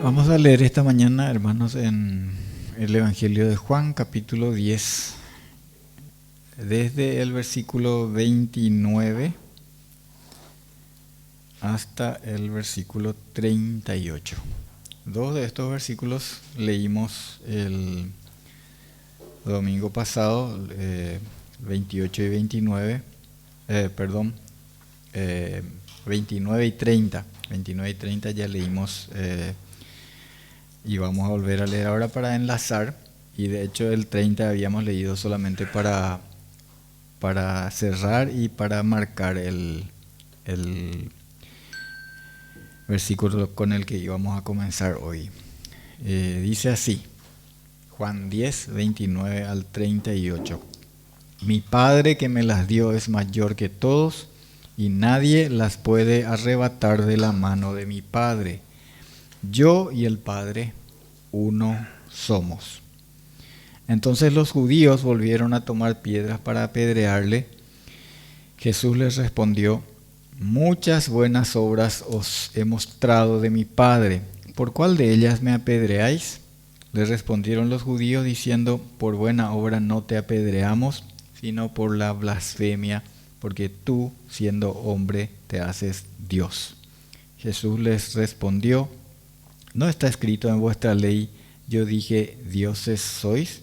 Vamos a leer esta mañana, hermanos, en el Evangelio de Juan, capítulo 10, desde el versículo 29 hasta el versículo 38. Dos de estos versículos leímos el domingo pasado, 28 y 29, 29 y 30. 29 y 30 ya leímos y vamos a volver a leer ahora para enlazar. Y de hecho el 30 habíamos leído solamente para cerrar y para marcar el versículo con el que íbamos a comenzar hoy. Dice así, Juan 10, 29 al 38. Mi Padre que me las dio es mayor que todos, y nadie las puede arrebatar de la mano de mi Padre. Yo y el Padre, uno somos. Entonces los judíos volvieron a tomar piedras para apedrearle. Jesús les respondió: muchas buenas obras os he mostrado de mi Padre. ¿Por cuál de ellas me apedreáis? Le respondieron los judíos diciendo: por buena obra no te apedreamos, sino por la blasfemia, porque tú, siendo hombre, te haces Dios. Jesús les respondió: ¿no está escrito en vuestra ley, yo dije, dioses sois?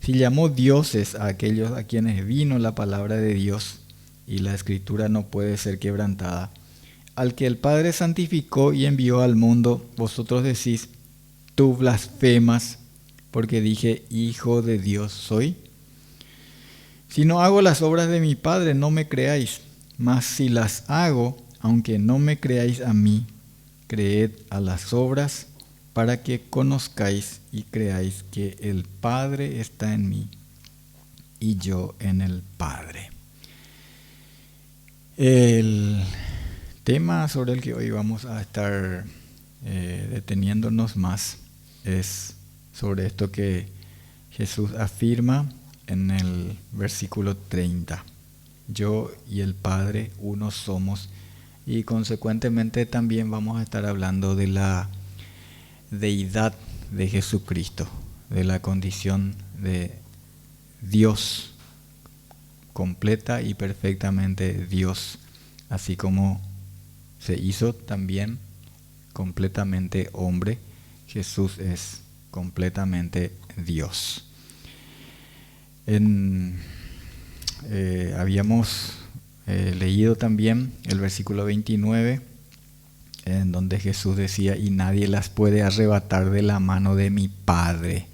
Si llamó dioses a aquellos a quienes vino la palabra de Dios, y la escritura no puede ser quebrantada, al que el Padre santificó y envió al mundo, vosotros decís, tú blasfemas, porque dije, hijo de Dios soy. Si no hago las obras de mi Padre, no me creáis, mas si las hago, aunque no me creáis a mí, creed a las obras, para que conozcáis y creáis que el Padre está en mí y yo en el Padre. El tema sobre el que hoy vamos a estar deteniéndonos más es sobre esto que Jesús afirma en el versículo 30. Yo y el Padre uno somos, y consecuentemente también vamos a estar hablando de la deidad de Jesucristo, de la condición de Dios, completa y perfectamente Dios, así como se hizo también completamente hombre. Jesús es completamente Dios. Habíamos leído también el versículo 29, en donde Jesús decía, y nadie las puede arrebatar de la mano de mi Padre.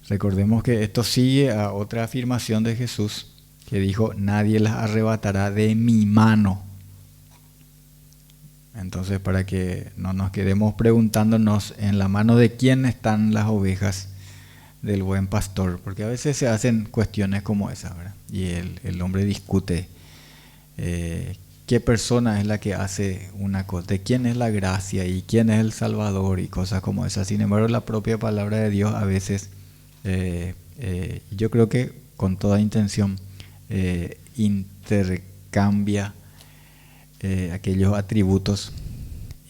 Recordemos que esto sigue a otra afirmación de Jesús, que dijo, nadie las arrebatará de mi mano. Entonces, para que no nos quedemos preguntándonos en la mano de quién están las ovejas del buen pastor, porque a veces se hacen cuestiones como esa, ¿verdad? Y el hombre discute qué persona es la que hace una cosa, de quién es la gracia y quién es el Salvador y cosas como esas. Sin embargo, la propia palabra de Dios a veces, yo creo que con toda intención, intercambia aquellos atributos,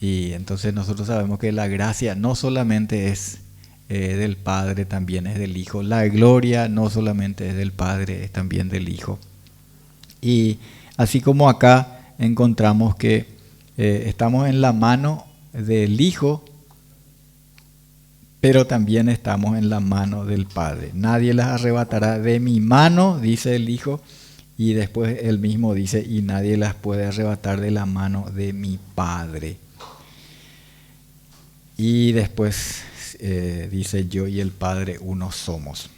y entonces nosotros sabemos que la gracia no solamente es del Padre, también es del Hijo. La gloria no solamente es del Padre, es también del Hijo. Y así como acá encontramos que estamos en la mano del Hijo, pero también estamos en la mano del Padre. Nadie las arrebatará de mi mano, dice el Hijo, y después él mismo dice, y nadie las puede arrebatar de la mano de mi Padre. Y después dice, yo y el Padre uno somos.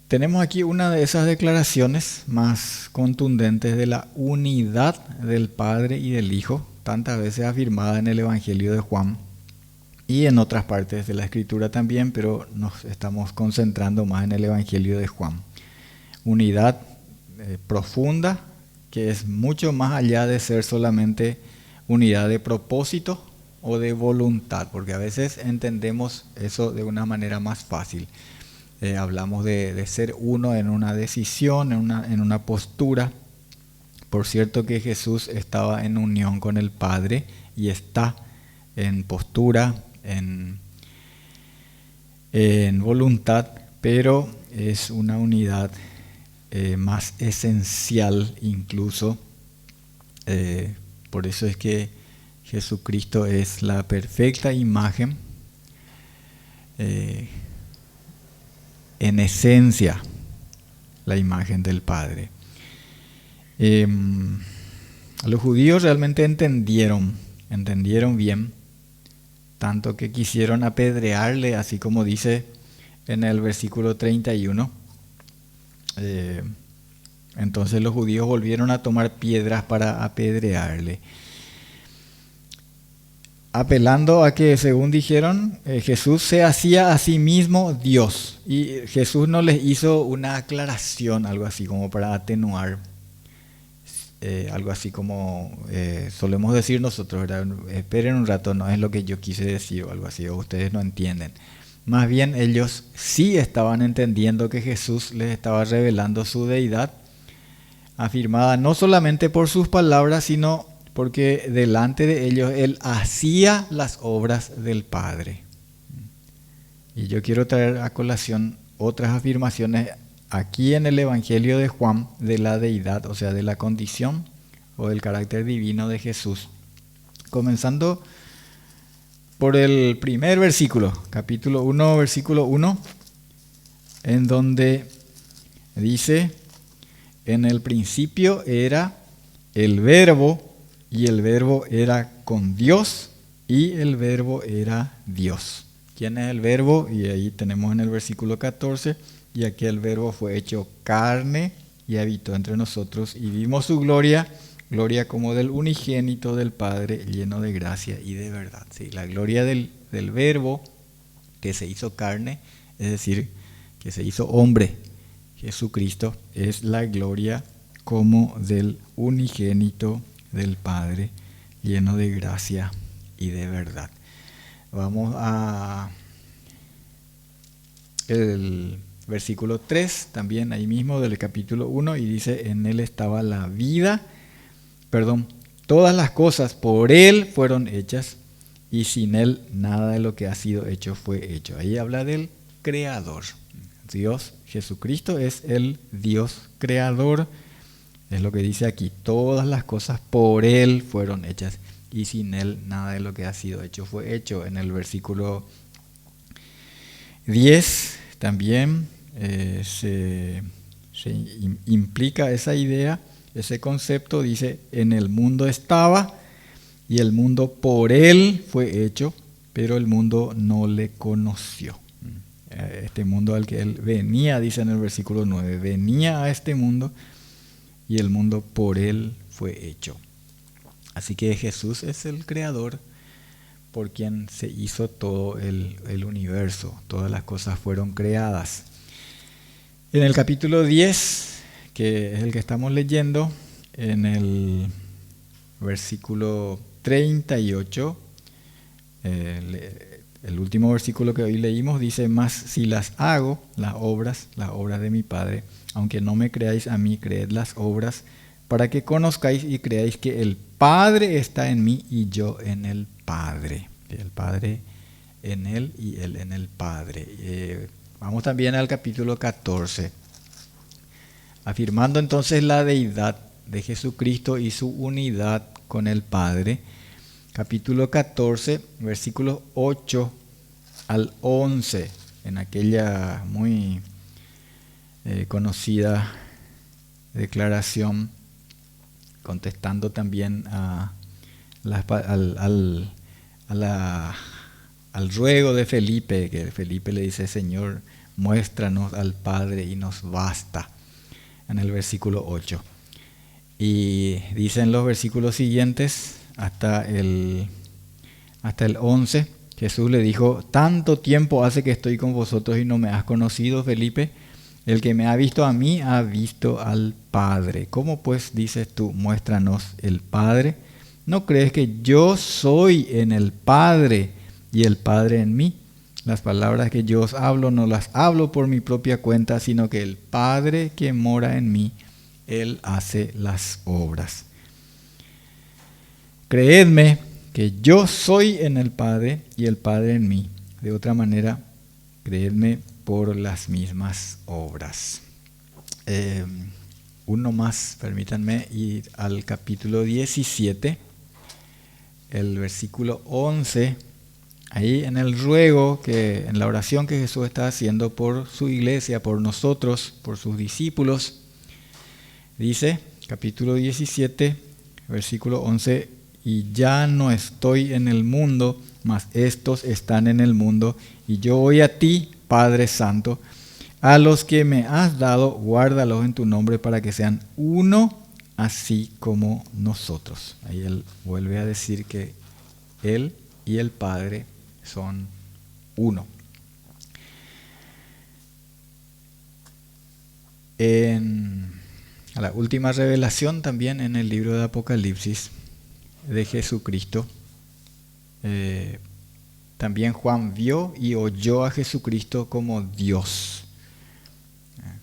Tenemos aquí una de esas declaraciones más contundentes de la unidad del Padre y del Hijo, tantas veces afirmada en el Evangelio de Juan y en otras partes de la Escritura también, pero nos estamos concentrando más en el Evangelio de Juan. Unidad profunda, que es mucho más allá de ser solamente unidad de propósito o de voluntad, porque a veces entendemos eso de una manera más fácil. Hablamos de ser uno en una decisión, en una postura. Por cierto que Jesús estaba en unión con el Padre y está en postura, en voluntad, pero es una unidad más esencial incluso. Por eso es que Jesucristo es la perfecta imagen, en esencia, la imagen del Padre. Los judíos realmente entendieron bien, tanto que quisieron apedrearle, así como dice en el versículo 31. Entonces los judíos volvieron a tomar piedras para apedrearle, apelando a que, según dijeron, Jesús se hacía a sí mismo Dios. Y Jesús no les hizo una aclaración, algo así como para atenuar, algo así como solemos decir nosotros, ¿verdad? Esperen un rato, no es lo que yo quise decir, o algo así, o ustedes no entienden. Más bien ellos sí estaban entendiendo que Jesús les estaba revelando su deidad, afirmada no solamente por sus palabras, sino porque delante de ellos Él hacía las obras del Padre. Y yo quiero traer a colación otras afirmaciones aquí en el Evangelio de Juan de la deidad, o sea, de la condición o del carácter divino de Jesús. Comenzando por el primer versículo, capítulo 1, versículo 1, en donde dice: en el principio era el Verbo, y el Verbo era con Dios, y el Verbo era Dios. ¿Quién es el Verbo? Y ahí tenemos en el versículo 14, y aquel Verbo fue hecho carne y habitó entre nosotros, y vimos su gloria, gloria como del unigénito del Padre, lleno de gracia y de verdad. Sí, la gloria del Verbo que se hizo carne, es decir, que se hizo hombre, Jesucristo, es la gloria como del unigénito del Padre, lleno de gracia y de verdad. Vamos a el versículo 3, también ahí mismo del capítulo 1, y dice: en Él estaba la vida, todas las cosas por Él fueron hechas, y sin Él nada de lo que ha sido hecho fue hecho. Ahí habla del Creador. Dios, Jesucristo es el Dios creador, es lo que dice aquí: todas las cosas por Él fueron hechas, y sin Él nada de lo que ha sido hecho fue hecho. En el versículo 10 también se implica esa idea, ese concepto. Dice: en el mundo estaba, y el mundo por Él fue hecho, pero el mundo no le conoció. Este mundo al que Él venía, dice en el versículo 9, venía a este mundo, y el mundo por Él fue hecho. Así que Jesús es el creador por quien se hizo todo el universo, todas las cosas fueron creadas. En el capítulo 10, que es el que estamos leyendo, en el versículo 38, el último versículo que hoy leímos dice: mas si las hago, las obras de mi Padre, aunque no me creáis a mí, creed las obras, para que conozcáis y creáis que el Padre está en mí y yo en el Padre. El Padre en Él y Él en el Padre. Vamos también al capítulo 14, afirmando entonces la deidad de Jesucristo y su unidad con el Padre. Capítulo 14, versículos 8 al 11, en aquella muy conocida declaración, contestando también al ruego de Felipe, que Felipe le dice: Señor, muéstranos al Padre y nos basta, en el versículo 8. Y dicen los versículos siguientes hasta el 11, Jesús le dijo: tanto tiempo hace que estoy con vosotros y no me has conocido, Felipe. El que me ha visto a mí ha visto al Padre. ¿Cómo pues dices tú, muéstranos el Padre? ¿No crees que yo soy en el Padre y el Padre en mí? Las palabras que yo os hablo no las hablo por mi propia cuenta, sino que el Padre que mora en mí, Él hace las obras. Creedme que yo soy en el Padre y el Padre en mí. De otra manera, creedme por las mismas obras. Uno más, permítanme ir al capítulo 17, el versículo 11. Ahí en el ruego, en la oración que Jesús está haciendo por su iglesia, por nosotros, por sus discípulos, dice, capítulo 17, versículo 11, y ya no estoy en el mundo, mas estos están en el mundo, y yo voy a ti, Padre Santo, a los que me has dado, guárdalos en tu nombre para que sean uno, así como nosotros. Ahí él vuelve a decir que él y el Padre son uno. En la última revelación también en el libro de Apocalipsis de Jesucristo, también Juan vio y oyó a Jesucristo como Dios.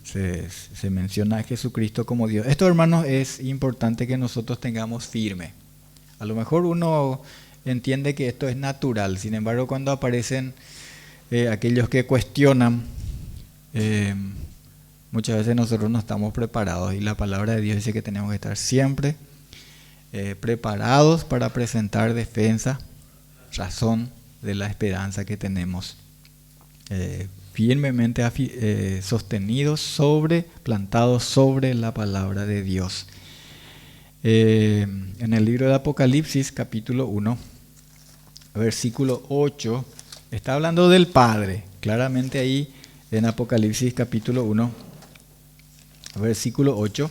Se menciona a Jesucristo como Dios. Esto, hermanos, es importante que nosotros tengamos firme. A lo mejor uno entiende que esto es natural, sin embargo, cuando aparecen aquellos que cuestionan, muchas veces nosotros no estamos preparados, y la palabra de Dios dice que tenemos que estar siempre preparados para presentar defensa, razón de la esperanza que tenemos, firmemente sostenidos plantados sobre la palabra de Dios. En el libro de Apocalipsis, capítulo 1, versículo 8, está hablando del Padre. Claramente ahí en Apocalipsis, capítulo 1, versículo 8,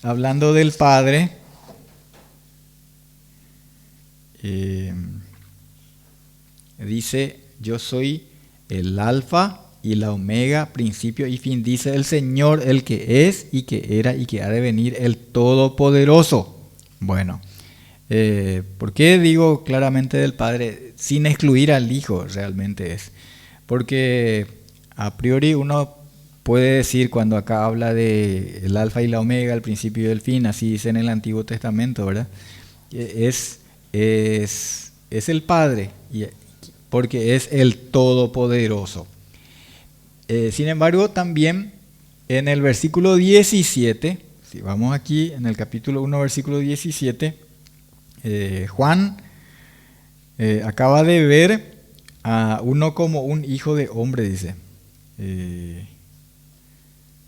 hablando del Padre, dice, yo soy el alfa y la omega, principio y fin, dice el Señor, el que es y que era y que ha de venir, el Todopoderoso. Bueno, ¿por qué digo claramente del Padre sin excluir al Hijo? Realmente es porque a priori uno puede decir, cuando acá habla de el alfa y la omega, el principio y el fin, así dice en el Antiguo Testamento, ¿verdad? Es el Padre, porque es el Todopoderoso. Sin embargo, también en el versículo 17, si vamos aquí en el capítulo 1, versículo 17, Juan acaba de ver a uno como un hijo de hombre, dice, en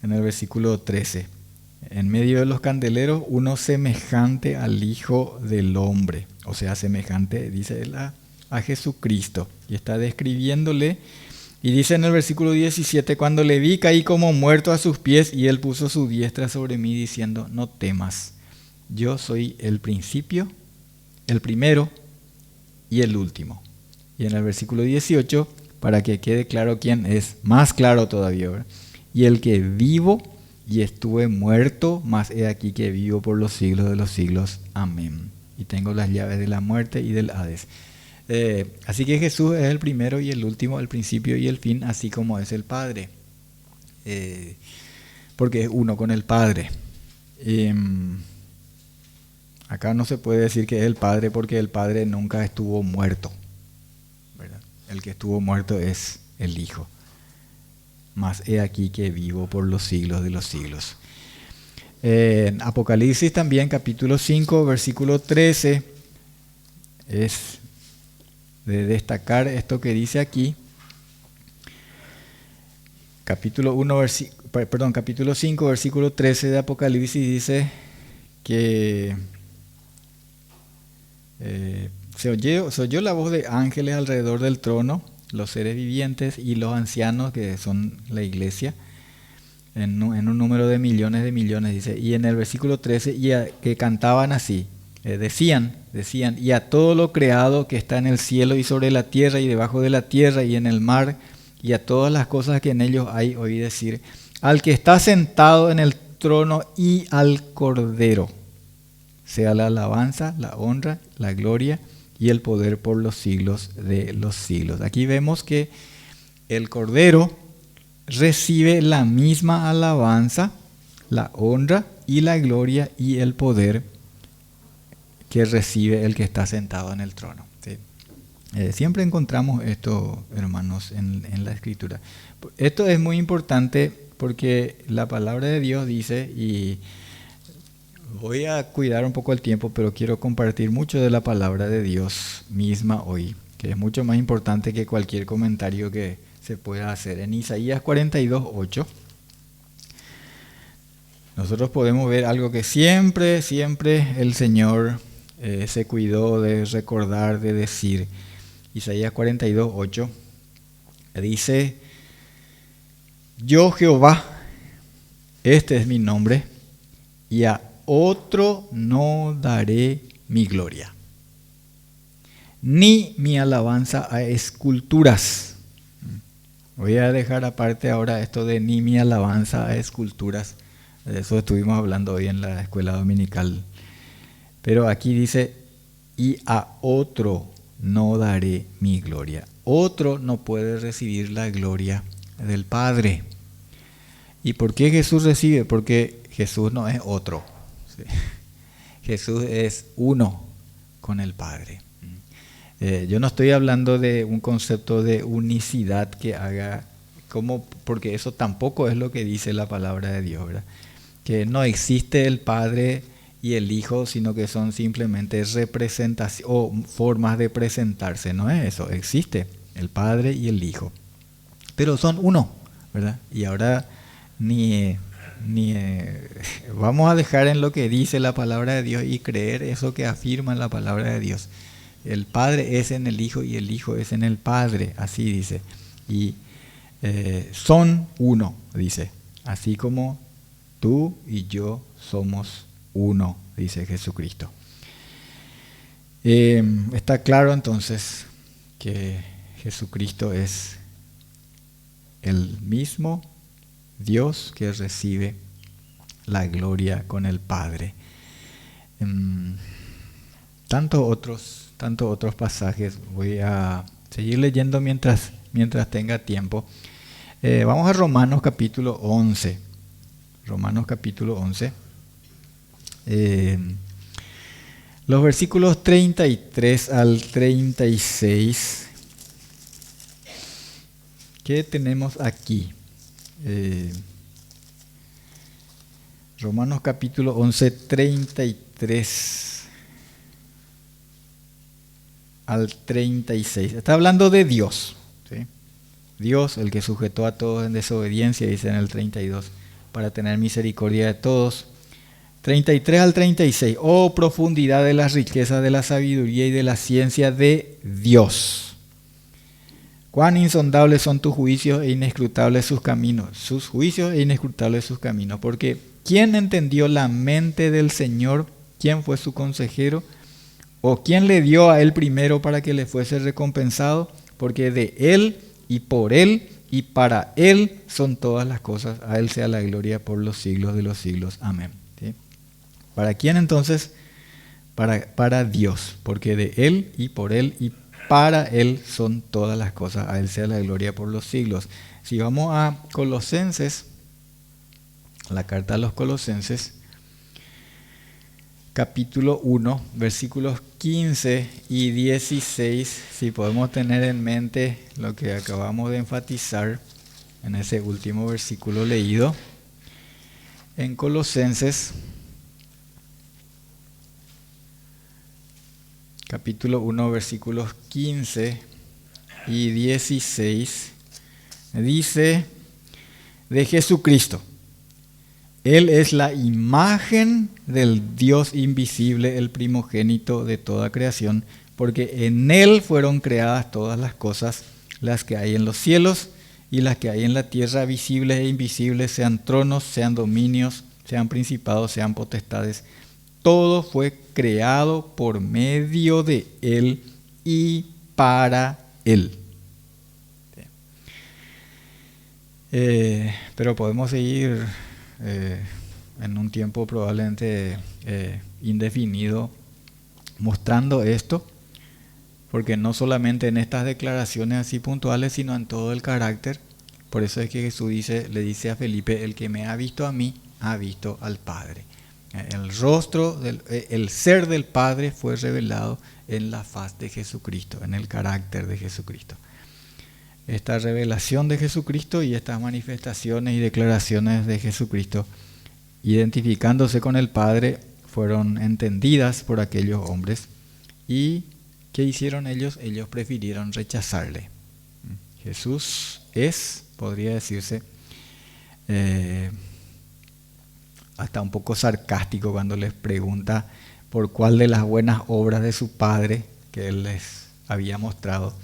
el versículo 13. En medio de los candeleros, uno semejante al Hijo del Hombre, o sea, semejante, dice él, a Jesucristo, y está describiéndole, y dice en el versículo 17, cuando le vi caí como muerto a sus pies, y él puso su diestra sobre mí diciendo, no temas, yo soy el principio, el primero y el último. Y en el versículo 18, para que quede claro quién es, más claro todavía, ¿verdad? Y el que vivo y estuve muerto, mas he aquí que vivo por los siglos de los siglos. Amén. Y tengo las llaves de la muerte y del Hades. Así que Jesús es el primero y el último, el principio y el fin, así como es el Padre. Porque es uno con el Padre. Acá no se puede decir que es el Padre porque el Padre nunca estuvo muerto, ¿verdad? El que estuvo muerto es el Hijo. Mas he aquí que vivo por los siglos de los siglos. En Apocalipsis también, capítulo 5, versículo 13, es de destacar esto que dice aquí. Capítulo 5, versículo 13 de Apocalipsis dice que se oyó la voz de ángeles alrededor del trono, los seres vivientes y los ancianos, que son la iglesia, en un número de millones, dice. Y en el versículo 13, que cantaban así, decían, y a todo lo creado que está en el cielo y sobre la tierra y debajo de la tierra y en el mar, y a todas las cosas que en ellos hay, oí decir, al que está sentado en el trono y al Cordero, sea la alabanza, la honra, la gloria y el poder por los siglos de los siglos. Aquí vemos que el Cordero recibe la misma alabanza, la honra y la gloria y el poder que recibe el que está sentado en el trono. ¿Sí? Siempre encontramos esto, hermanos, en la Escritura. Esto es muy importante porque la palabra de Dios dice, y voy a cuidar un poco el tiempo, pero quiero compartir mucho de la palabra de Dios misma hoy, que es mucho más importante que cualquier comentario que se pueda hacer. En Isaías 42:8, nosotros podemos ver algo que siempre el Señor se cuidó de recordar, de decir. Isaías 42:8 dice: yo Jehová, este es mi nombre, y a otro no daré mi gloria, ni mi alabanza a esculturas. Voy a dejar aparte ahora esto de ni mi alabanza a esculturas. De eso estuvimos hablando hoy en la escuela dominical. Pero aquí dice, y a otro no daré mi gloria. Otro no puede recibir la gloria del Padre. ¿Y por qué Jesús recibe? Porque Jesús no es otro. ¿Sí? Jesús es uno con el Padre. Yo no estoy hablando de un concepto de unicidad que haga, porque eso tampoco es lo que dice la palabra de Dios, ¿verdad? Que no existe el Padre y el Hijo, sino que son simplemente representaciones o formas de presentarse. No es eso, existe el Padre y el Hijo, pero son uno, ¿verdad? Y ahora vamos a dejar en lo que dice la palabra de Dios y creer eso que afirma la palabra de Dios. El Padre es en el Hijo y el Hijo es en el Padre, así dice. Y son uno, dice, así como tú y yo somos uno, dice Jesucristo. Está claro entonces que Jesucristo es el mismo Dios que recibe la gloria con el Padre. Tantos otros pasajes. Voy a seguir leyendo mientras tenga tiempo. Vamos a Romanos capítulo 11. Romanos capítulo 11. Los versículos 33 al 36. ¿Qué tenemos aquí? Romanos capítulo 11, 33 al 36. Está hablando de Dios, ¿sí? Dios, el que sujetó a todos en desobediencia, dice en el 32, para tener misericordia de todos. 33 al 36. Oh, profundidad de las riquezas de la sabiduría y de la ciencia de Dios. Cuán insondables son tus juicios e inescrutables sus caminos. Sus juicios e inescrutables sus caminos. Porque ¿quién entendió la mente del Señor? ¿Quién fue su consejero? ¿O quién le dio a él primero para que le fuese recompensado? Porque de él y por él y para él son todas las cosas. A él sea la gloria por los siglos de los siglos. Amén. ¿Sí? ¿Para quién entonces? Para Dios. Porque de él y por él y para él son todas las cosas. A él sea la gloria por los siglos. Si vamos a Colosenses, la carta a los Colosenses, capítulo 1, versículos 15 y 16, si podemos tener en mente lo que acabamos de enfatizar en ese último versículo leído. En Colosenses, capítulo 1, versículos 15 y 16, dice de Jesucristo. Él es la imagen del Dios invisible, el primogénito de toda creación, porque en Él fueron creadas todas las cosas, las que hay en los cielos y las que hay en la tierra, visibles e invisibles, sean tronos, sean dominios, sean principados, sean potestades. Todo fue creado por medio de Él y para Él. Pero podemos seguir en un tiempo probablemente indefinido mostrando esto, porque no solamente en estas declaraciones así puntuales, sino en todo el carácter. Por eso es que Jesús le dice a Felipe: el que me ha visto a mí, ha visto al Padre. El rostro, el ser del Padre fue revelado en la faz de Jesucristo, en el carácter de Jesucristo. Esta revelación de Jesucristo y estas manifestaciones y declaraciones de Jesucristo, identificándose con el Padre, fueron entendidas por aquellos hombres. ¿Y qué hicieron ellos? Ellos prefirieron rechazarle. Jesús es, podría decirse, hasta un poco sarcástico cuando les pregunta por cuál de las buenas obras de su Padre que Él les había mostrado,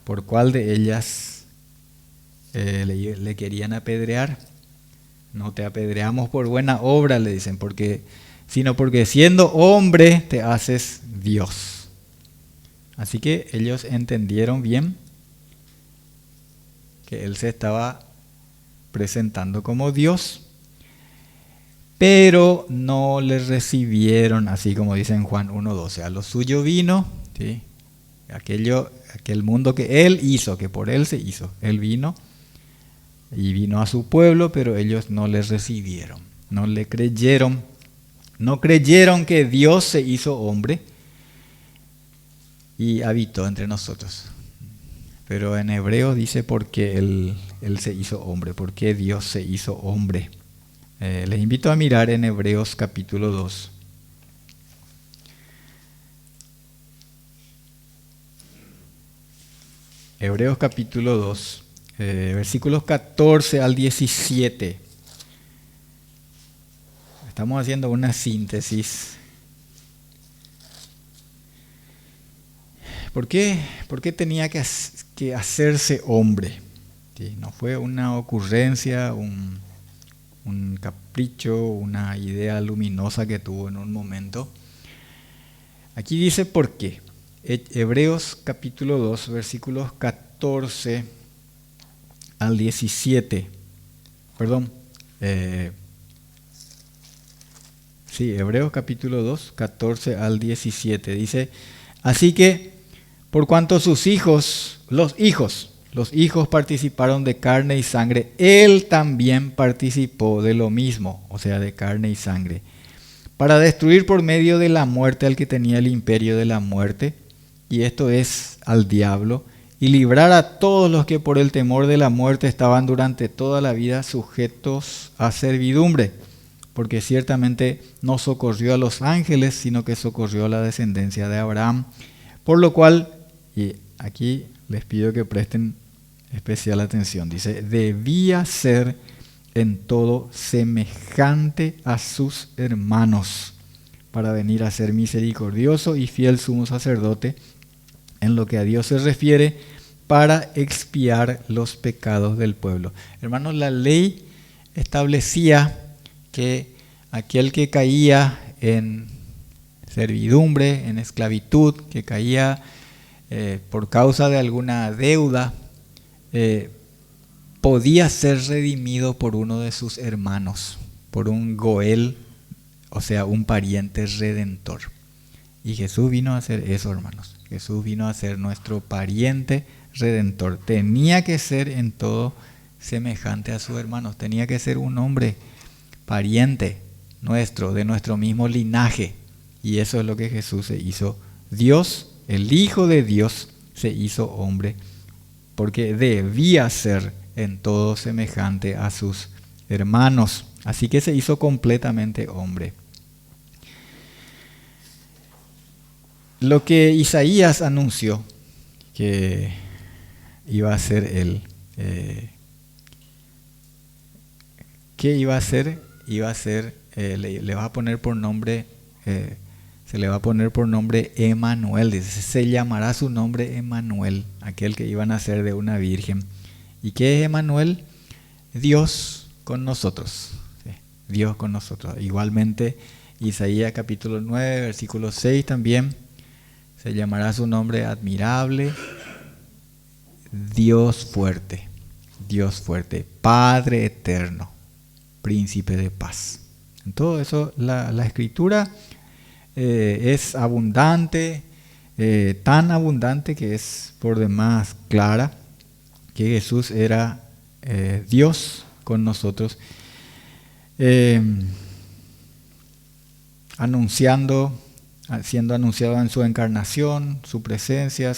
por cuál de ellas le querían apedrear. No te apedreamos por buena obra, le dicen, sino porque siendo hombre te haces Dios. Así que ellos entendieron bien que Él se estaba presentando como Dios, pero no le recibieron, así como dice en Juan 1:12. A lo suyo vino, ¿sí? Aquel mundo que Él hizo, que por Él se hizo. Él vino y vino a su pueblo, pero ellos no le recibieron, no le creyeron, no creyeron que Dios se hizo hombre y habitó entre nosotros. Pero en Hebreos dice por qué Él se hizo hombre, por qué Dios se hizo hombre. Les invito a mirar en Hebreos capítulo 2. Hebreos capítulo 2, versículos 14 al 17. Estamos haciendo una síntesis. ¿Por qué tenía que hacerse hombre? ¿Sí? No fue una ocurrencia, un capricho, una idea luminosa que tuvo en un momento. Aquí dice por qué. Hebreos capítulo 2, versículos 14 al 17. Perdón. Hebreos capítulo 2, 14 al 17. Dice, así que por cuanto sus hijos, los hijos participaron de carne y sangre, Él también participó de lo mismo, o sea, de carne y sangre, para destruir por medio de la muerte al que tenía el imperio de la muerte, y esto es al diablo, y librar a todos los que por el temor de la muerte estaban durante toda la vida sujetos a servidumbre, porque ciertamente no socorrió a los ángeles, sino que socorrió a la descendencia de Abraham, por lo cual, y aquí les pido que presten especial atención, dice, debía ser en todo semejante a sus hermanos, para venir a ser misericordioso y fiel sumo sacerdote en lo que a Dios se refiere, para expiar los pecados del pueblo. Hermanos, la ley establecía que aquel que caía en servidumbre, en esclavitud, que caía por causa de alguna deuda, podía ser redimido por uno de sus hermanos, por un goel, o sea, un pariente redentor. Y Jesús vino a hacer eso, hermanos. Jesús vino a ser nuestro pariente redentor. Tenía que ser en todo semejante a sus hermanos. Tenía que ser un hombre pariente nuestro, de nuestro mismo linaje. Y eso es lo que Jesús se hizo. Dios, el Hijo de Dios, se hizo hombre, porque debía ser en todo semejante a sus hermanos. Así que se hizo completamente hombre. Lo que Isaías anunció que iba a ser él, ¿qué iba a hacer? Iba a ser, le va a poner por nombre, se le va a poner por nombre Emmanuel. Dice, se llamará su nombre Emmanuel, aquel que iba a nacer de una virgen. ¿Y qué es Emmanuel? Dios con nosotros. ¿Sí? Dios con nosotros. Igualmente, Isaías capítulo 9, versículo 6 también. Se llamará su nombre admirable, Dios fuerte, Padre eterno, príncipe de paz. En todo eso la escritura es abundante, tan abundante que es por demás clara, que Jesús era Dios con nosotros. eh, siendo anunciado en su encarnación, su presencia,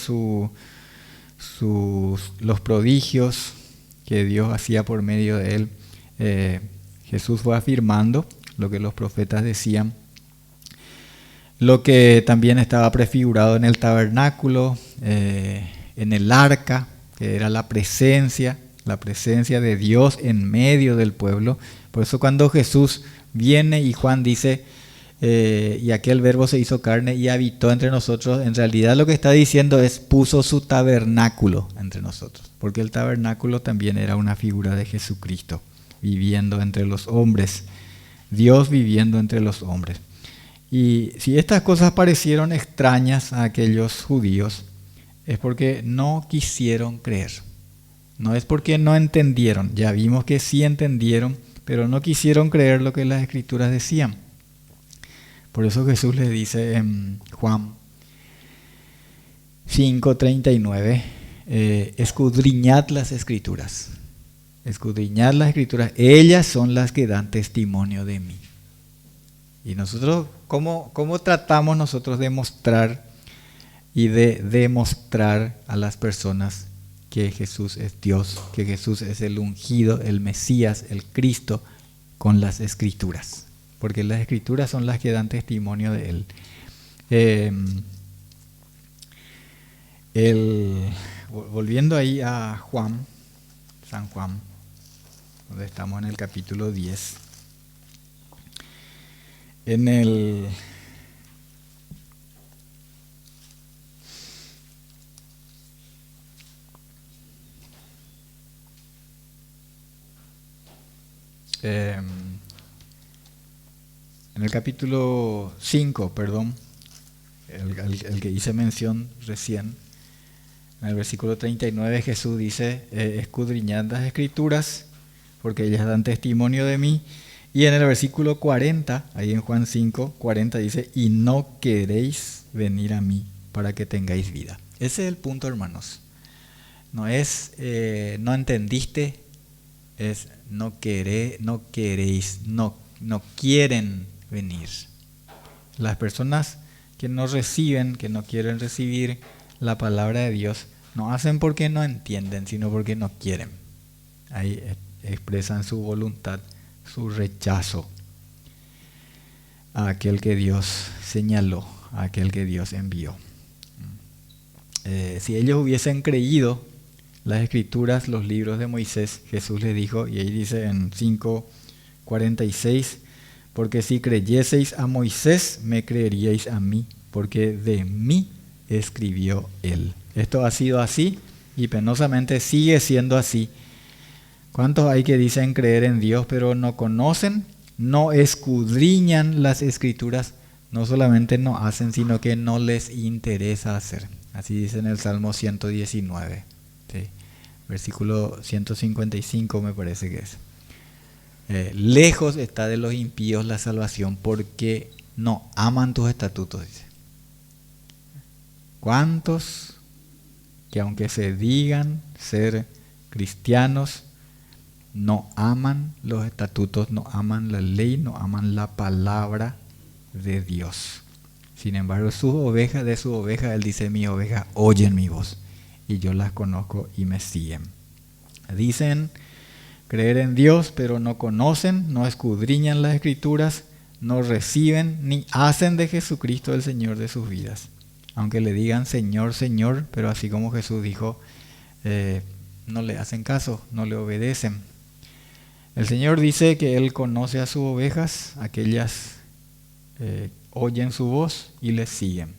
los prodigios que Dios hacía por medio de él. Jesús fue afirmando lo que los profetas decían, lo que también estaba prefigurado en el tabernáculo, en el arca, que era la presencia de Dios en medio del pueblo. Por eso cuando Jesús viene y Juan dice, y aquel verbo se hizo carne y habitó entre nosotros, en realidad lo que está diciendo es puso su tabernáculo entre nosotros, porque el tabernáculo también era una figura de Jesucristo viviendo entre los hombres, Dios viviendo entre los hombres. Y si estas cosas parecieron extrañas a aquellos judíos, es porque no quisieron creer. No es porque no entendieron, ya vimos que sí entendieron, pero no quisieron creer lo que las Escrituras decían. Por eso Jesús les dice en Juan 5:39, escudriñad las Escrituras. Escudriñad las Escrituras, ellas son las que dan testimonio de mí. Y nosotros, ¿cómo tratamos nosotros de mostrar y de demostrar a las personas que Jesús es Dios, que Jesús es el ungido, el Mesías, el Cristo, con las Escrituras? Porque las Escrituras son las que dan testimonio de Él. Volviendo ahí a San Juan, donde estamos en el capítulo 10, en el capítulo 5, perdón, el que hice mención recién, en el versículo 39 Jesús dice, escudriñad las Escrituras, porque ellas dan testimonio de mí. Y en el versículo 40, ahí en Juan 5:40 dice, y no queréis venir a mí para que tengáis vida. Ese es el punto, hermanos. No es, no entendiste, es no queréis, no quieren venir. Las personas que no reciben, que no quieren recibir la palabra de Dios, no hacen porque no entienden, sino porque no quieren. Ahí expresan su voluntad, su rechazo a aquel que Dios señaló, a aquel que Dios envió. Si ellos hubiesen creído las Escrituras, los libros de Moisés, Jesús les dijo, y ahí dice en 5:46, porque si creyeseis a Moisés, me creeríais a mí, porque de mí escribió él. Esto ha sido así y penosamente sigue siendo así. ¿Cuántos hay que dicen creer en Dios, pero no conocen, no escudriñan las Escrituras? No solamente no hacen, sino que no les interesa hacer. Así dice en el Salmo 119, ¿sí? Versículo 155 me parece que es. Lejos está de los impíos la salvación, porque no aman tus estatutos, dice. ¿Cuántos que aunque se digan ser cristianos, no aman los estatutos, no aman la ley, no aman la palabra de Dios? Sin embargo, de sus ovejas, Él dice, mis ovejas oyen mi voz y yo las conozco y me siguen. Dicen creer en Dios, pero no conocen, no escudriñan las Escrituras, no reciben ni hacen de Jesucristo el Señor de sus vidas. Aunque le digan Señor, Señor, pero así como Jesús dijo, no le hacen caso, no le obedecen. El Señor dice que Él conoce a sus ovejas, aquellas oyen su voz y le siguen.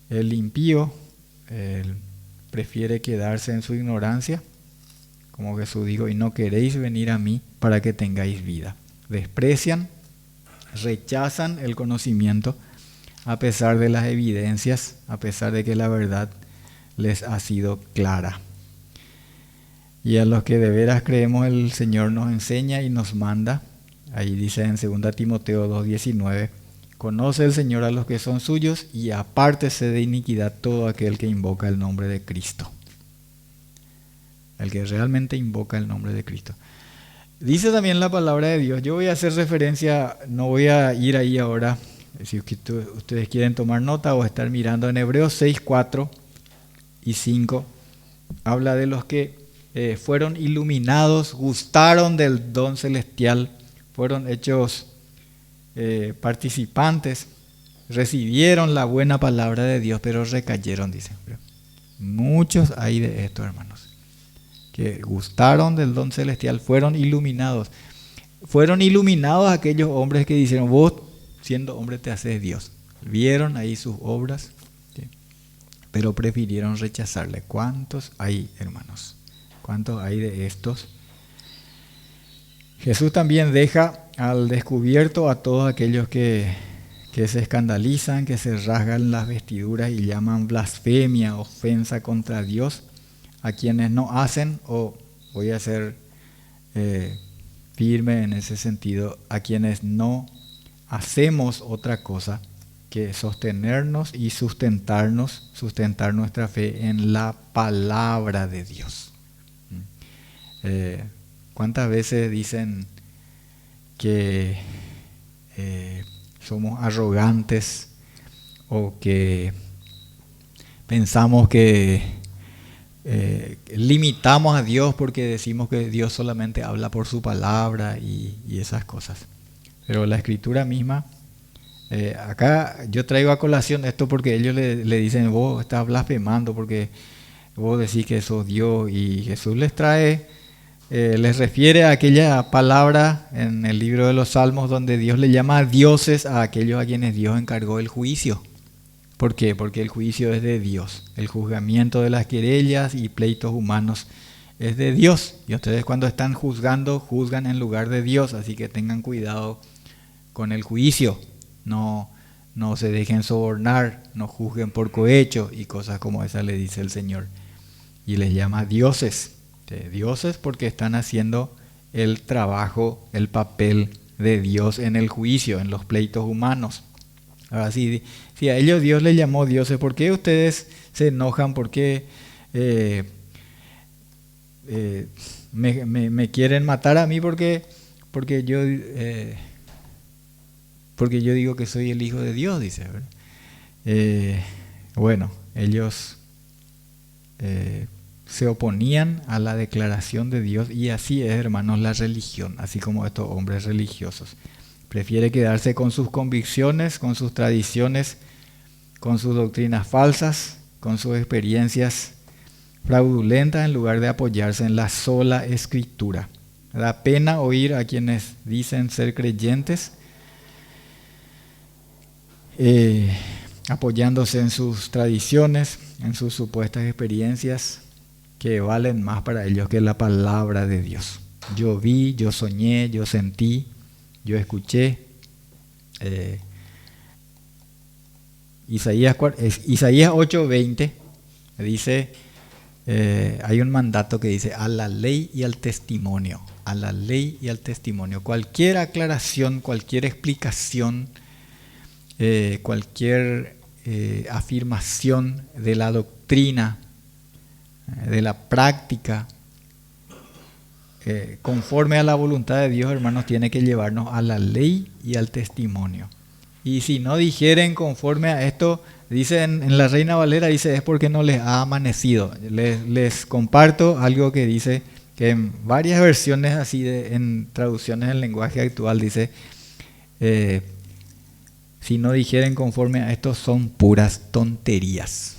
El impío prefiere quedarse en su ignorancia, como Jesús dijo, y no queréis venir a mí para que tengáis vida. Desprecian, rechazan el conocimiento a pesar de las evidencias, a pesar de que la verdad les ha sido clara. Y a los que de veras creemos, el Señor nos enseña y nos manda. Ahí dice en 2 Timoteo 2:19, conoce el Señor a los que son suyos y apártese de iniquidad todo aquel que invoca el nombre de Cristo. El que realmente invoca el nombre de Cristo. Dice también la palabra de Dios. Yo voy a hacer referencia, no voy a ir ahí ahora. Si ustedes quieren tomar nota o estar mirando en Hebreos 6, 4 y 5, habla de los que fueron iluminados, gustaron del don celestial, fueron hechos participantes, recibieron la buena palabra de Dios, pero recayeron, dice. Muchos hay de estos, hermanos, que gustaron del don celestial, fueron iluminados. Fueron iluminados aquellos hombres que dijeron, vos siendo hombre te haces Dios. Vieron ahí sus obras, ¿sí? Pero prefirieron rechazarle. ¿Cuántos hay, hermanos? ¿Cuántos hay de estos? Jesús también deja al descubierto a todos aquellos que se escandalizan, que se rasgan las vestiduras y llaman blasfemia, ofensa contra Dios, a quienes no hacen, o voy a ser firme en ese sentido, a quienes no hacemos otra cosa que sostenernos y sustentar nuestra fe en la palabra de Dios. ¿Cuántas veces dicen que somos arrogantes o que pensamos que limitamos a Dios porque decimos que Dios solamente habla por su palabra y esas cosas? Pero la Escritura misma, acá yo traigo a colación esto porque ellos le dicen, vos estás blasfemando porque vos decís que sos Dios, y Jesús les refiere a aquella palabra en el libro de los Salmos donde Dios le llama dioses a aquellos a quienes Dios encargó el juicio. ¿Por qué? Porque el juicio es de Dios. El juzgamiento de las querellas y pleitos humanos es de Dios. Y ustedes cuando están juzgando, juzgan en lugar de Dios. Así que tengan cuidado con el juicio. No se dejen sobornar, no juzguen por cohecho y cosas como esa, le dice el Señor. Y les llama dioses. Dioses porque están haciendo el trabajo, el papel de Dios en el juicio, en los pleitos humanos. Ahora, si a ellos Dios les llamó dioses, ¿por qué ustedes se enojan? ¿Por qué me quieren matar a mí? Porque yo digo que soy el Hijo de Dios, dice. Bueno, ellos se oponían a la declaración de Dios, y así es, hermanos, la religión, así como estos hombres religiosos. Prefiere quedarse con sus convicciones, con sus tradiciones, con sus doctrinas falsas, con sus experiencias fraudulentas, en lugar de apoyarse en la sola Escritura. Da pena oír a quienes dicen ser creyentes apoyándose en sus tradiciones, en sus supuestas experiencias que valen más para ellos que la palabra de Dios. Yo vi, yo soñé, yo sentí, yo escuché. Isaías 8:20 dice, hay un mandato que dice, a la ley y al testimonio, a la ley y al testimonio. Cualquier aclaración, cualquier explicación, cualquier afirmación de la doctrina, de la práctica, conforme a la voluntad de Dios, hermanos, tiene que llevarnos a la ley y al testimonio. Y si no dijeren conforme a esto, dice en la Reina Valera, dice, es porque no les ha amanecido. Les comparto algo que dice, que en varias versiones así, en traducciones en lenguaje actual, dice, si no dijeren conforme a esto, son puras tonterías.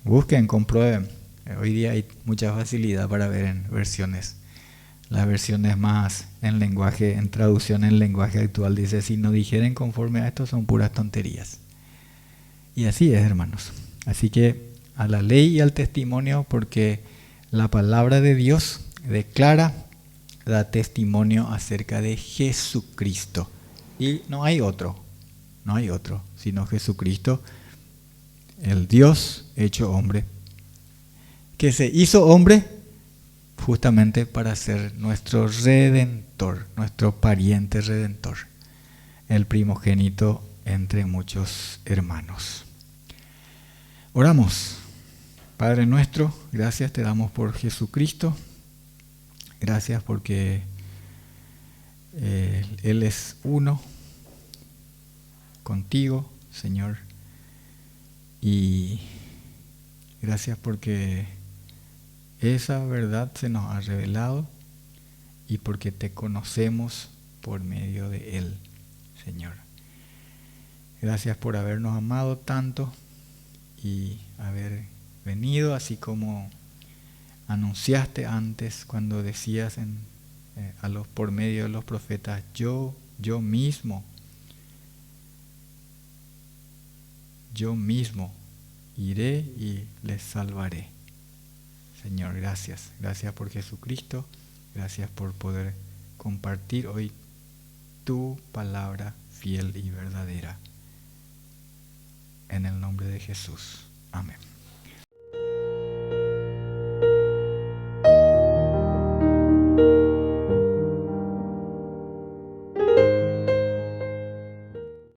Busquen, comprueben. Hoy día hay mucha facilidad para ver en versiones. Las versiones más en traducción en lenguaje actual, dice, si no dijeren conforme a esto, son puras tonterías. Y así es, hermanos. Así que a la ley y al testimonio, porque la palabra de Dios declara, da testimonio acerca de Jesucristo. Y no hay otro, sino Jesucristo, el Dios hecho hombre, que se hizo hombre justamente para ser nuestro redentor, nuestro pariente redentor, el primogénito entre muchos hermanos. Oramos. Padre nuestro, gracias te damos por Jesucristo. Gracias porque Él es uno contigo, Señor. Y gracias porque esa verdad se nos ha revelado y porque te conocemos por medio de Él, Señor. Gracias por habernos amado tanto y haber venido, así como anunciaste antes cuando decías por medio de los profetas, yo mismo iré y les salvaré. Señor, gracias. Gracias por Jesucristo. Gracias por poder compartir hoy tu palabra fiel y verdadera. En el nombre de Jesús. Amén.